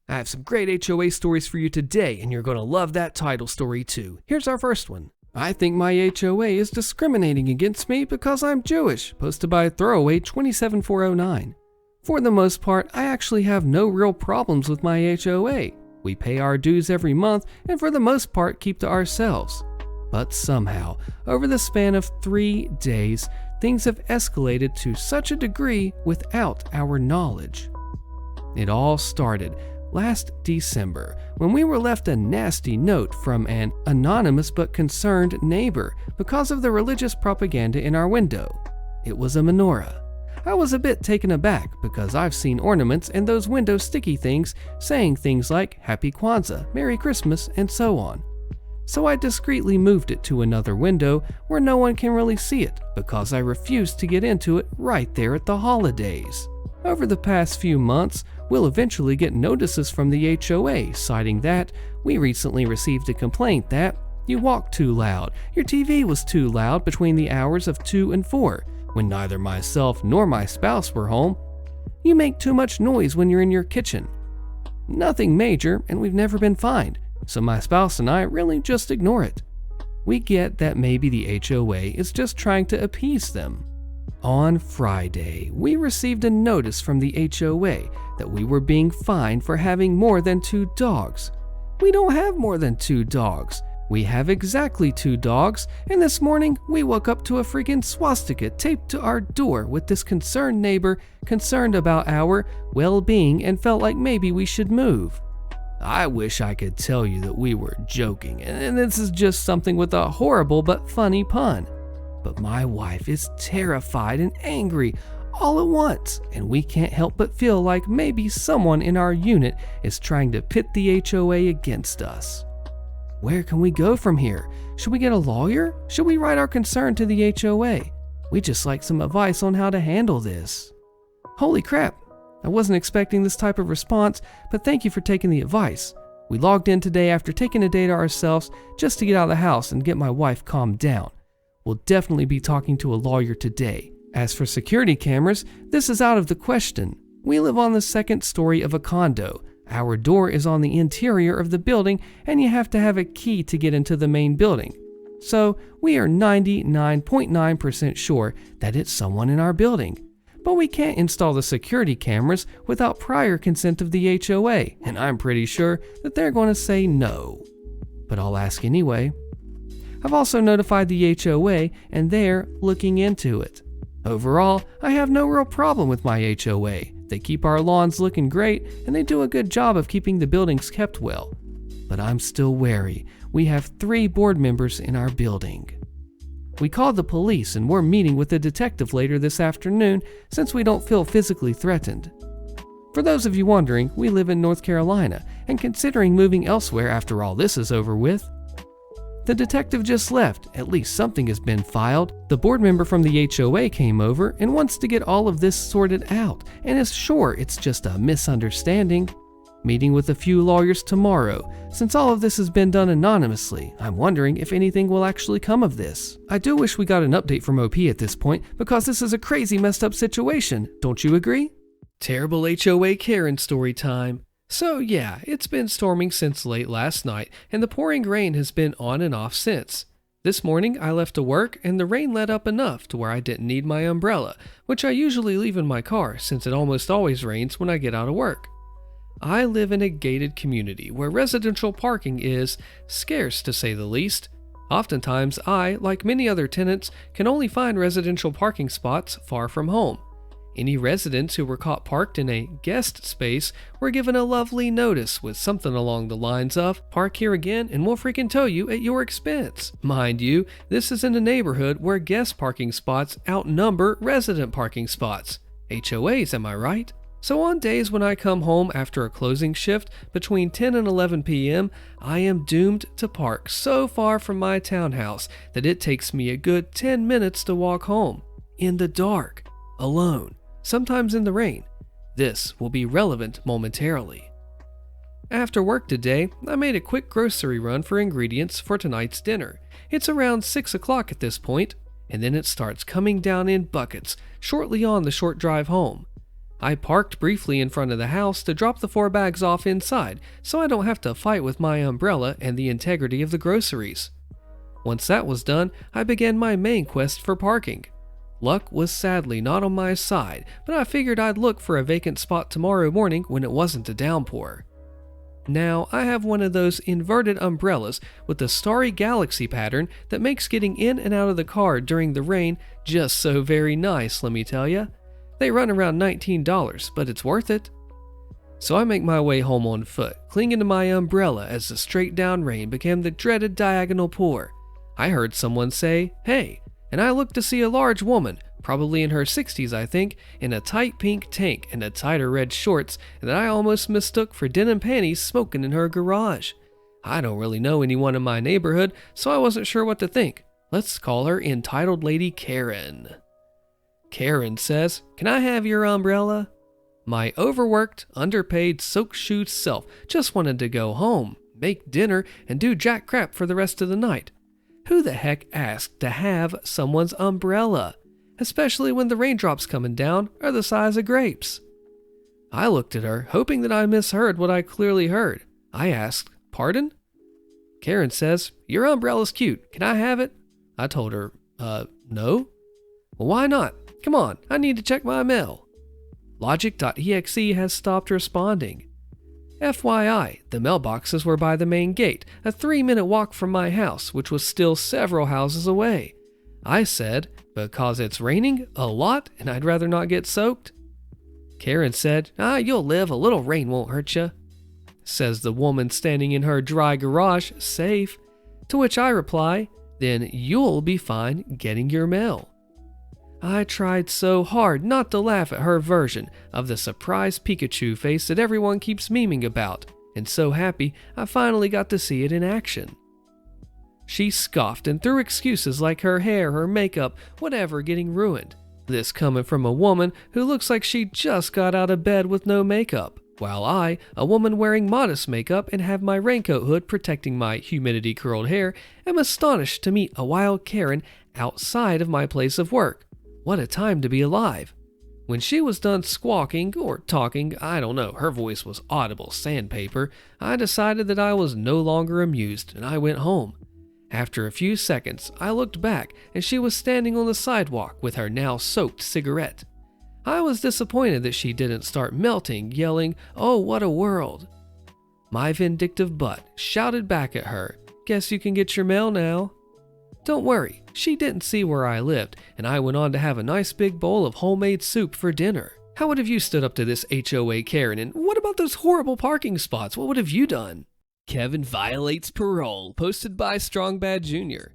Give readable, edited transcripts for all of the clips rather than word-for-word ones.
I have some great HOA stories for you today, and you're going to love that title story too. Here's our first one. I think my HOA is discriminating against me because I'm Jewish, posted by Throwaway 27409. For the most part, I actually have no real problems with my HOA. We pay our dues every month and for the most part keep to ourselves. But somehow, over the span of 3 days, things have escalated to such a degree without our knowledge. It all started last December when we were left a nasty note from an anonymous but concerned neighbor because of the religious propaganda in our window. It was a menorah. I was a bit taken aback because I've seen ornaments and those window sticky things saying things like Happy Kwanzaa, Merry Christmas, and so on. So I discreetly moved it to another window where no one can really see it because I refused to get into it right there at the holidays. Over the past few months, we'll eventually get notices from the HOA citing that we recently received a complaint that you walk too loud, your TV was too loud between the hours of 2 and 4, when neither myself nor my spouse were home. You make too much noise when you're in your kitchen. Nothing major, and we've never been fined, so my spouse and I really just ignore it. We get that maybe the HOA is just trying to appease them. On Friday, we received a notice from the HOA that we were being fined for having more than 2 dogs. We don't have more than 2 dogs. We have exactly 2 dogs, and this morning we woke up to a freaking swastika taped to our door with this concerned neighbor concerned about our well-being and felt like maybe we should move. I wish I could tell you that we were joking, and this is just something with a horrible but funny pun. But my wife is terrified and angry all at once, and we can't help but feel like maybe someone in our unit is trying to pit the HOA against us. Where can we go from here? Should we get a lawyer? Should we write our concern to the HOA? We'd just like some advice on how to handle this. Holy crap, I wasn't expecting this type of response, but thank you for taking the advice. We logged in today after taking a day to ourselves just to get out of the house and get my wife calmed down. We'll definitely be talking to a lawyer today. As for security cameras, this is out of the question. We live on the 2nd story of a condo. Our door is on the interior of the building and you have to have a key to get into the main building. So we are 99.9% sure that it's someone in our building. But we can't install the security cameras without prior consent of the HOA, and I'm pretty sure that they're going to say no. But I'll ask anyway. I've also notified the HOA and they're looking into it. Overall, I have no real problem with my HOA. They keep our lawns looking great and they do a good job of keeping the buildings kept well. But I'm still wary. We have 3 board members in our building. We called the police and we're meeting with a detective later this afternoon since we don't feel physically threatened. For those of you wondering, we live in North Carolina and considering moving elsewhere after all this is over with. The detective just left, at least something has been filed. The board member from the HOA came over and wants to get all of this sorted out and is sure it's just a misunderstanding. Meeting with a few lawyers tomorrow. Since all of this has been done anonymously, I'm wondering if anything will actually come of this. I do wish we got an update from OP at this point because this is a crazy messed up situation, don't you agree? Terrible HOA Karen story time. So yeah, it's been storming since late last night, and the pouring rain has been on and off since. This morning I left to work and the rain let up enough to where I didn't need my umbrella, which I usually leave in my car since it almost always rains when I get out of work. I live in a gated community where residential parking is scarce to say the least. Oftentimes I, like many other tenants, can only find residential parking spots far from home. Any residents who were caught parked in a guest space were given a lovely notice with something along the lines of, "Park here again and we'll freaking tow you at your expense." Mind you, this is in a neighborhood where guest parking spots outnumber resident parking spots. HOAs, am I right? So on days when I come home after a closing shift between 10 and 11 p.m., I am doomed to park so far from my townhouse that it takes me a good 10 minutes to walk home. In the dark. Alone. Sometimes in the rain. This will be relevant momentarily. After work today, I made a quick grocery run for ingredients for tonight's dinner. It's around 6 o'clock at this point, and then it starts coming down in buckets shortly on the short drive home. I parked briefly in front of the house to drop the 4 bags off inside so I don't have to fight with my umbrella and the integrity of the groceries. Once that was done, I began my main quest for parking. Luck was sadly not on my side, but I figured I'd look for a vacant spot tomorrow morning when it wasn't a downpour. Now, I have one of those inverted umbrellas with the starry galaxy pattern that makes getting in and out of the car during the rain just so very nice, let me tell ya. They run around $19, but it's worth it. So I make my way home on foot, clinging to my umbrella as the straight down rain became the dreaded diagonal pour. I heard someone say, "Hey," and I looked to see a large woman, probably in her 60s I think, in a tight pink tank and a tighter red shorts that I almost mistook for denim panties smoking in her garage. I don't really know anyone in my neighborhood, so I wasn't sure what to think. Let's call her Entitled Lady Karen. Karen says, "Can I have your umbrella?" My overworked, underpaid, soak-shoed self just wanted to go home, make dinner, and do jack crap for the rest of the night. Who the heck asked to have someone's umbrella? Especially when the raindrops coming down are the size of grapes. I looked at her, hoping that I misheard what I clearly heard. I asked, "Pardon?" Karen says, "Your umbrella's cute. Can I have it?" I told her, no. "Well, why not? Come on, I need to check my mail." Logic.exe has stopped responding. FYI, the mailboxes were by the main gate, a 3-minute walk from my house, which was still several houses away. I said, "Because it's raining a lot and I'd rather not get soaked." Karen said, "You'll live, a little rain won't hurt you." Says the woman standing in her dry garage, safe. To which I reply, "Then you'll be fine getting your mail." I tried so hard not to laugh at her version of the surprised Pikachu face that everyone keeps memeing about, and so happy I finally got to see it in action. She scoffed and threw excuses like her hair, her makeup, whatever getting ruined. This coming from a woman who looks like she just got out of bed with no makeup, while I, a woman wearing modest makeup and have my raincoat hood protecting my humidity curled hair, am astonished to meet a wild Karen outside of my place of work. What a time to be alive. When she was done squawking or talking, I don't know, her voice was audible sandpaper, I decided that I was no longer amused and I went home. After a few seconds, I looked back and she was standing on the sidewalk with her now soaked cigarette. I was disappointed that she didn't start melting, yelling, "Oh, what a world." My vindictive butt shouted back at her, "Guess you can get your mail now." Don't worry, she didn't see where I lived, and I went on to have a nice big bowl of homemade soup for dinner. How would have you stood up to this HOA Karen, and what about those horrible parking spots? What would have you done? Kevin violates parole, posted by Strong Bad Jr.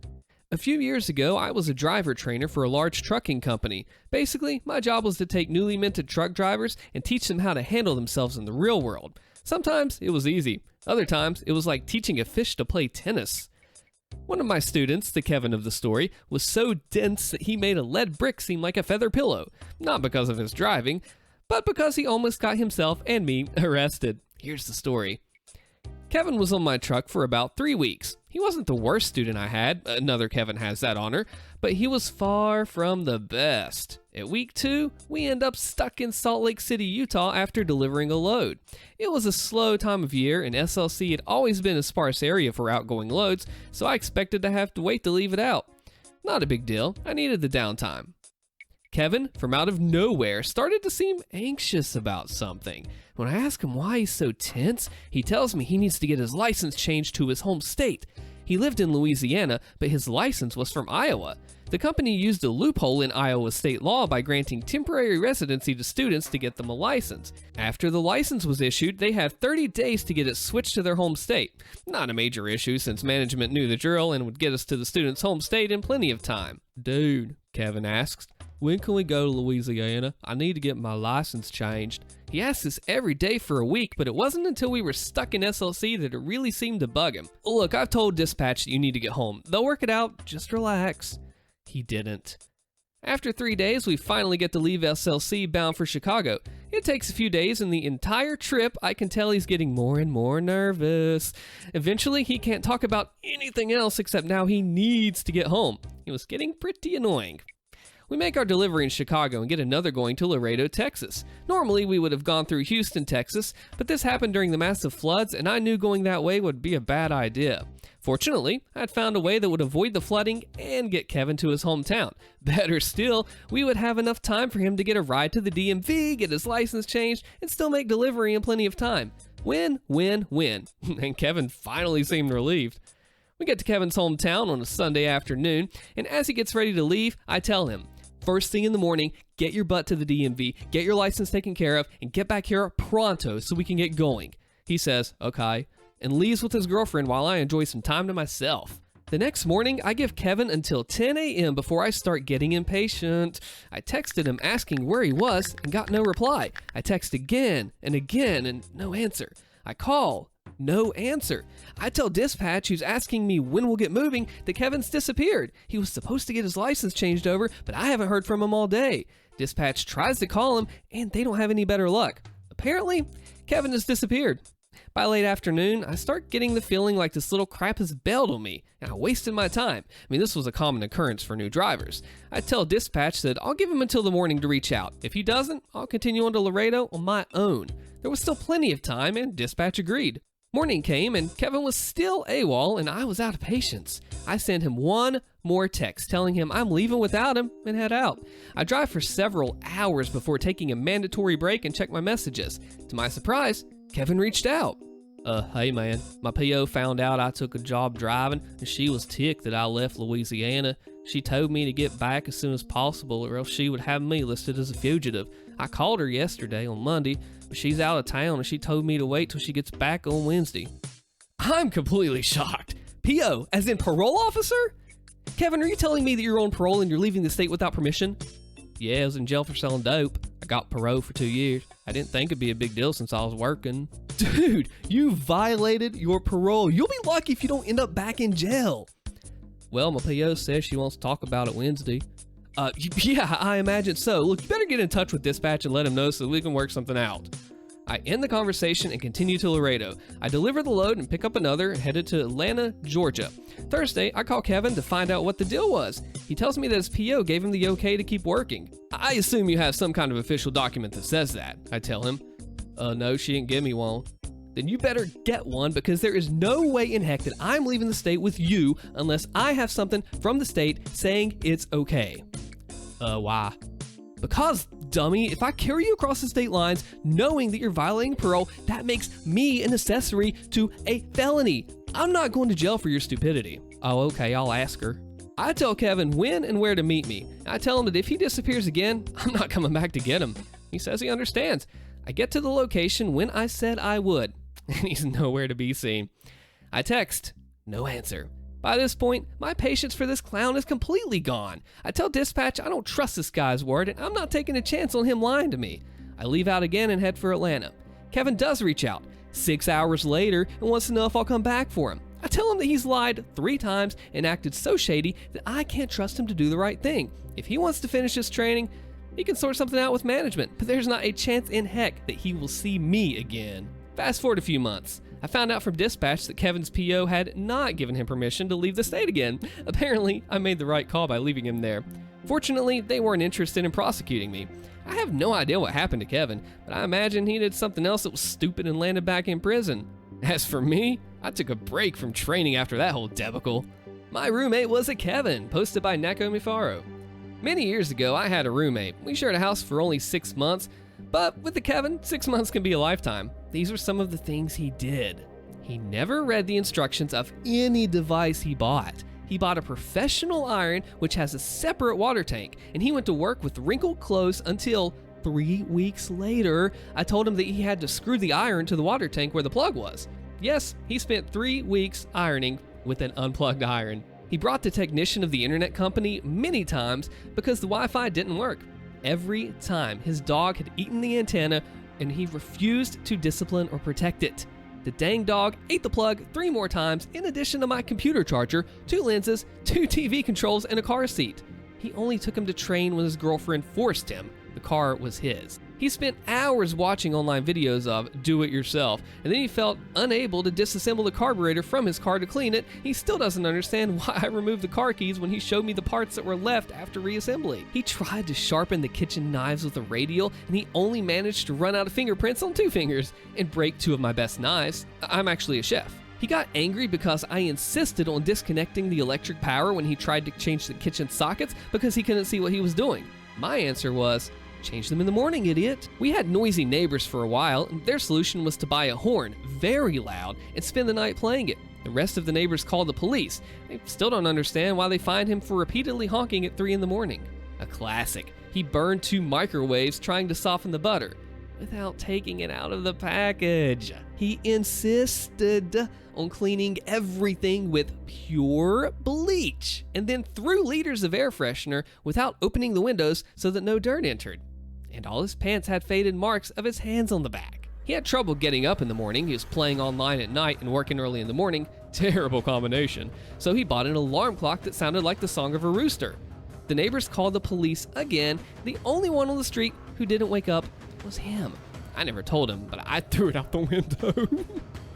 A few years ago, I was a driver trainer for a large trucking company. Basically, my job was to take newly minted truck drivers and teach them how to handle themselves in the real world. Sometimes it was easy. Other times, it was like teaching a fish to play tennis. One of my students, the Kevin of the story, was so dense that he made a lead brick seem like a feather pillow. Not because of his driving, but because he almost got himself and me arrested. Here's the story. Kevin was on my truck for about 3 weeks. He wasn't the worst student I had, another Kevin has that honor, but he was far from the best. At week 2, we end up stuck in Salt Lake City, Utah after delivering a load. It was a slow time of year and SLC had always been a sparse area for outgoing loads, so I expected to have to wait to leave it out. Not a big deal, I needed the downtime. Kevin, from out of nowhere, started to seem anxious about something. When I ask him why he's so tense, he tells me he needs to get his license changed to his home state. He lived in Louisiana, but his license was from Iowa. The company used a loophole in Iowa state law by granting temporary residency to students to get them a license. After the license was issued, they had 30 days to get it switched to their home state. Not a major issue since management knew the drill and would get us to the student's home state in plenty of time. "Dude," Kevin asks, "when can we go to Louisiana? I need to get my license changed." He asked us every day for a week, but it wasn't until we were stuck in SLC that it really seemed to bug him. "Look, I've told dispatch that you need to get home. They'll work it out. Just relax." He didn't. After 3 days, we finally get to leave SLC bound for Chicago. It takes a few days, and the entire trip, I can tell he's getting more and more nervous. Eventually, he can't talk about anything else except now he needs to get home. It was getting pretty annoying. We make our delivery in Chicago and get another going to Laredo, Texas. Normally, we would have gone through Houston, Texas, but this happened during the massive floods, and I knew going that way would be a bad idea. Fortunately, I had found a way that would avoid the flooding and get Kevin to his hometown. Better still, we would have enough time for him to get a ride to the DMV, get his license changed, and still make delivery in plenty of time. Win, win, win. And Kevin finally seemed relieved. We get to Kevin's hometown on a Sunday afternoon, and as he gets ready to leave, I tell him, first thing in the morning, get your butt to the DMV, get your license taken care of, and get back here pronto so we can get going. He says, okay, and leaves with his girlfriend while I enjoy some time to myself. The next morning, I give Kevin until 10 a.m. before I start getting impatient. I texted him asking where he was and got no reply. I text again and no answer. I call, no answer. I tell dispatch, who's asking me when we'll get moving, that Kevin's disappeared. He was supposed to get his license changed over, but I haven't heard from him all day. Dispatch tries to call him, and they don't have any better luck. Apparently, Kevin has disappeared. By late afternoon, I start getting the feeling like this little crap has bailed on me, and I wasted my time. I mean, this was a common occurrence for new drivers. I tell dispatch that I'll give him until the morning to reach out. If he doesn't, I'll continue on to Laredo on my own. There was still plenty of time, and dispatch agreed. Morning came, and Kevin was still AWOL, and I was out of patience. I send him one more text telling him I'm leaving without him and head out. I drive for several hours before taking a mandatory break and check my messages. To my surprise, Kevin reached out. Hey man, my PO found out I took a job driving, and she was ticked that I left Louisiana. She told me to get back as soon as possible, or else she would have me listed as a fugitive. I called her yesterday on Monday, but she's out of town, and she told me to wait till she gets back on Wednesday. I'm completely shocked. PO, as in parole officer? Kevin, are you telling me that you're on parole and you're leaving the state without permission? Yeah, I was in jail for selling dope. I got parole for 2 years. I didn't think it'd be a big deal since I was working. Dude, you violated your parole. You'll be lucky if you don't end up back in jail. Well, my PO says she wants to talk about it Wednesday. Yeah, I imagine so. Look, you better get in touch with dispatch and let him know so we can work something out. I end the conversation and continue to Laredo. I deliver the load and pick up another, headed to Atlanta, Georgia. Thursday, I call Kevin to find out what the deal was. He tells me that his PO gave him the okay to keep working. I assume you have some kind of official document that says that, I tell him. No, she didn't give me one. Then you better get one, because there is no way in heck that I'm leaving the state with you unless I have something from the state saying it's okay. Why? Because, dummy, if I carry you across the state lines knowing that you're violating parole, that makes me an accessory to a felony. I'm not going to jail for your stupidity. Oh, okay, I'll ask her. I tell Kevin when and where to meet me. I tell him that if he disappears again, I'm not coming back to get him. He says he understands. I get to the location when I said I would, and he's nowhere to be seen. I text, no answer. By this point, my patience for this clown is completely gone. I tell dispatch I don't trust this guy's word, and I'm not taking a chance on him lying to me. I leave out again and head for Atlanta. Kevin does reach out 6 hours later and wants to know if I'll come back for him. I tell him that he's lied 3 times and acted so shady that I can't trust him to do the right thing. If he wants to finish his training, he can sort something out with management, but there's not a chance in heck that he will see me again. Fast forward a few months. I found out from dispatch that Kevin's PO had not given him permission to leave the state again. Apparently, I made the right call by leaving him there. Fortunately, they weren't interested in prosecuting me. I have no idea what happened to Kevin, but I imagine he did something else that was stupid and landed back in prison. As for me, I took a break from training after that whole debacle. My roommate was a Kevin, posted by Nako Mifaro. Many years ago, I had a roommate. We shared a house for only 6 months, but with the Kevin, 6 months can be a lifetime. These are some of the things he did. He never read the instructions of any device he bought. He bought a professional iron which has a separate water tank, and he went to work with wrinkled clothes until 3 weeks later, I told him that he had to screw the iron to the water tank where the plug was. Yes, he spent 3 weeks ironing with an unplugged iron. He brought the technician of the internet company many times because the Wi-Fi didn't work. Every time his dog had eaten the antenna, and he refused to discipline or protect it. The dang dog ate the plug 3 more times in addition to my computer charger, 2 lenses, 2 TV controls, and a car seat. He only took him to train when his girlfriend forced him. The car was his. He spent hours watching online videos of do-it-yourself, and then he felt unable to disassemble the carburetor from his car to clean it. He still doesn't understand why I removed the car keys when he showed me the parts that were left after reassembly. He tried to sharpen the kitchen knives with a radial, and he only managed to run out of fingerprints on 2 fingers and break 2 of my best knives. I'm actually a chef. He got angry because I insisted on disconnecting the electric power when he tried to change the kitchen sockets because he couldn't see what he was doing. My answer was, change them in the morning, idiot. We had noisy neighbors for a while, and their solution was to buy a horn, very loud, and spend the night playing it. The rest of the neighbors called the police. They still don't understand why they fined him for repeatedly honking at 3 in the morning. A classic. He burned 2 microwaves trying to soften the butter without taking it out of the package. He insisted on cleaning everything with pure bleach and then threw liters of air freshener without opening the windows so that no dirt entered. And all his pants had faded marks of his hands on the back. He had trouble getting up in the morning. He was playing online at night and working early in the morning. Terrible combination. So he bought an alarm clock that sounded like the song of a rooster. The neighbors called the police again. The only one on the street who didn't wake up was him. I never told him, but I threw it out the window.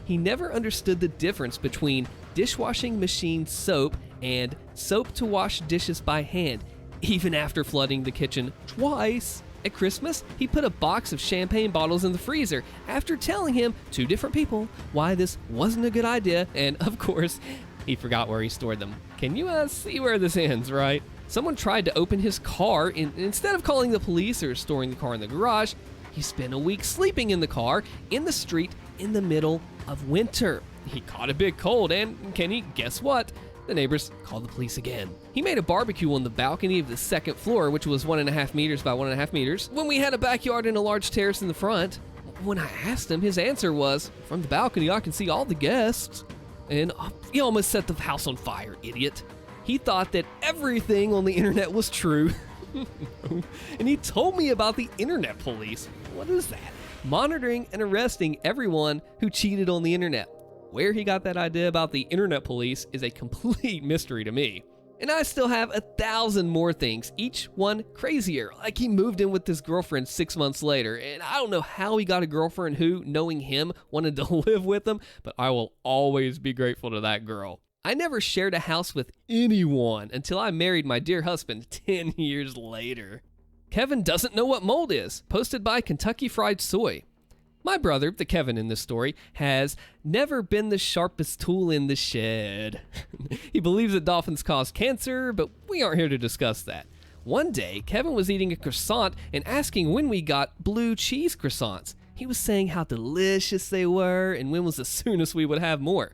He never understood the difference between dishwashing machine soap and soap to wash dishes by hand, even after flooding the kitchen twice. At Christmas, he put a box of champagne bottles in the freezer after telling him 2 different people why this wasn't a good idea, and of course, he forgot where he stored them. Can you see where this ends, right? Someone tried to open his car, and instead of calling the police or storing the car in the garage, he spent a week sleeping in the car, in the street, in the middle of winter. He caught a big cold, and can you guess what? The neighbors called the police again. He made a barbecue on the balcony of the 2nd floor, which was 1.5 meters by 1.5 meters, when we had a backyard and a large terrace in the front. When I asked him, his answer was, from the balcony I can see all the guests. And he almost set the house on fire, idiot. He thought that everything on the internet was true. And he told me about the internet police. What is that? Monitoring and arresting everyone who cheated on the internet. Where he got that idea about the internet police is a complete mystery to me. And I still have 1,000 more things, each one crazier. Like he moved in with his girlfriend 6 months later, and I don't know how he got a girlfriend who, knowing him, wanted to live with him, but I will always be grateful to that girl. I never shared a house with anyone until I married my dear husband 10 years later. Kevin doesn't know what mold is, posted by Kentucky Fried Soy. My brother, the Kevin in this story, has never been the sharpest tool in the shed. He believes that dolphins cause cancer, but we aren't here to discuss that. One day, Kevin was eating a croissant and asking when we got blue cheese croissants. He was saying how delicious they were and when was the soonest we would have more.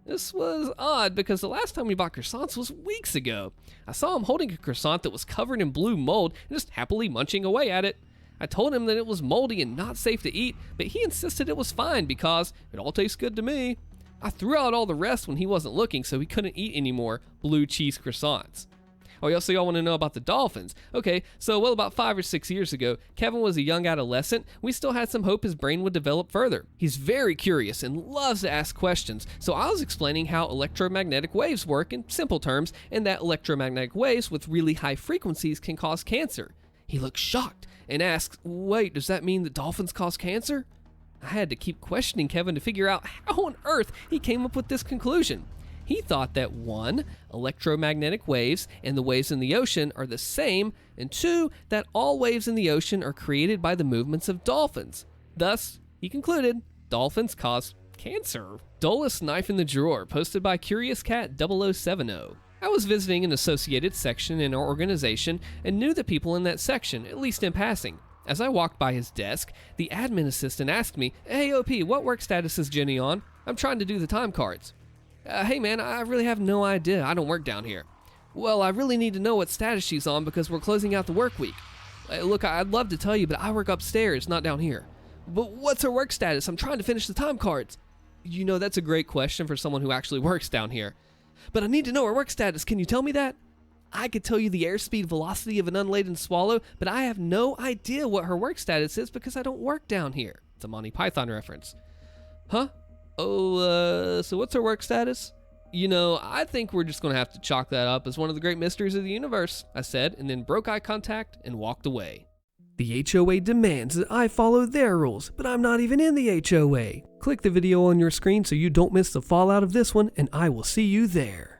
This was odd because the last time we bought croissants was weeks ago. I saw him holding a croissant that was covered in blue mold and just happily munching away at it. I told him that it was moldy and not safe to eat, but he insisted it was fine because it all tastes good to me. I threw out all the rest when he wasn't looking, so he couldn't eat any more blue cheese croissants. Oh, y'all want to know about the dolphins? Okay, so about 5 or 6 years ago, Kevin was a young adolescent. We still had some hope his brain would develop further. He's very curious and loves to ask questions, so I was explaining how electromagnetic waves work in simple terms, and that electromagnetic waves with really high frequencies can cause cancer. He looks shocked and asks, wait, does that mean that dolphins cause cancer? I had to keep questioning Kevin to figure out how on earth he came up with this conclusion. He thought that 1, electromagnetic waves and the waves in the ocean are the same, and 2, that all waves in the ocean are created by the movements of dolphins. Thus, he concluded, dolphins cause cancer. Dullest knife in the drawer, posted by Curious Cat 0070. I was visiting an associated section in our organization and knew the people in that section, at least in passing. As I walked by his desk, the admin assistant asked me, "Hey OP, what work status is Jenny on? I'm trying to do the time cards." Hey man, I really have no idea. I don't work down here." "Well, I really need to know what status she's on because we're closing out the work week." Look, I'd love to tell you, but I work upstairs, not down here." "But what's her work status? I'm trying to finish the time cards." You know, that's a great question for someone who actually works down here. "But I need to know her work status. Can you tell me that?" "I could tell you the airspeed velocity of an unladen swallow, but I have no idea what her work status is because I don't work down here." It's a Monty Python reference. "Huh? Oh, so what's her work status?" "You know, I think we're just going to have to chalk that up as one of the great mysteries of the universe," I said, and then broke eye contact and walked away. The HOA demands that I follow their rules, but I'm not even in the HOA. Click the video on your screen so you don't miss the fallout of this one, and I will see you there.